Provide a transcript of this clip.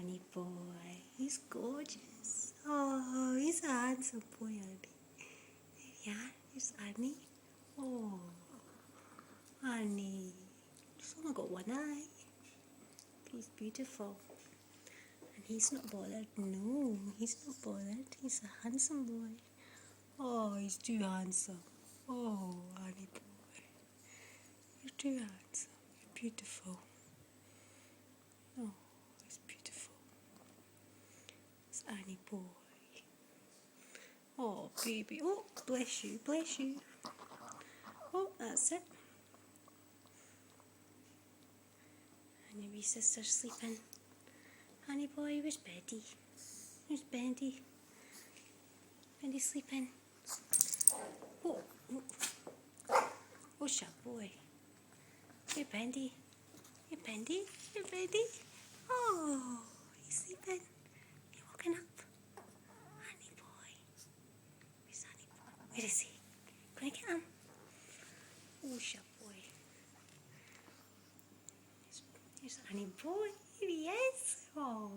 Annie boy. He's gorgeous. Oh, he's a handsome boy, Annie. Yeah, here's Annie. Oh, Annie. He's only got one eye. He's beautiful. And he's not bothered. No, he's not bothered. He's a handsome boy. Oh, he's too handsome. Oh, Annie boy. You're too handsome. You're beautiful. Oh, he's beautiful. It's Annie boy. Oh, baby. Oh, bless you, bless you. Oh, that's it. And your wee sister's sleeping. Honey boy, where's Betty? Where's Bendy? Bendy's sleeping. Oh, oh, sharp boy. Here, Bendy. Here, Bendy. Here, Bendy. Oh, he's sleeping. You woken up? Honey boy. Where's Honey boy? Where is he? Can I get him? Oh, sharp boy. Here's Honey boy. Here he is. Oh.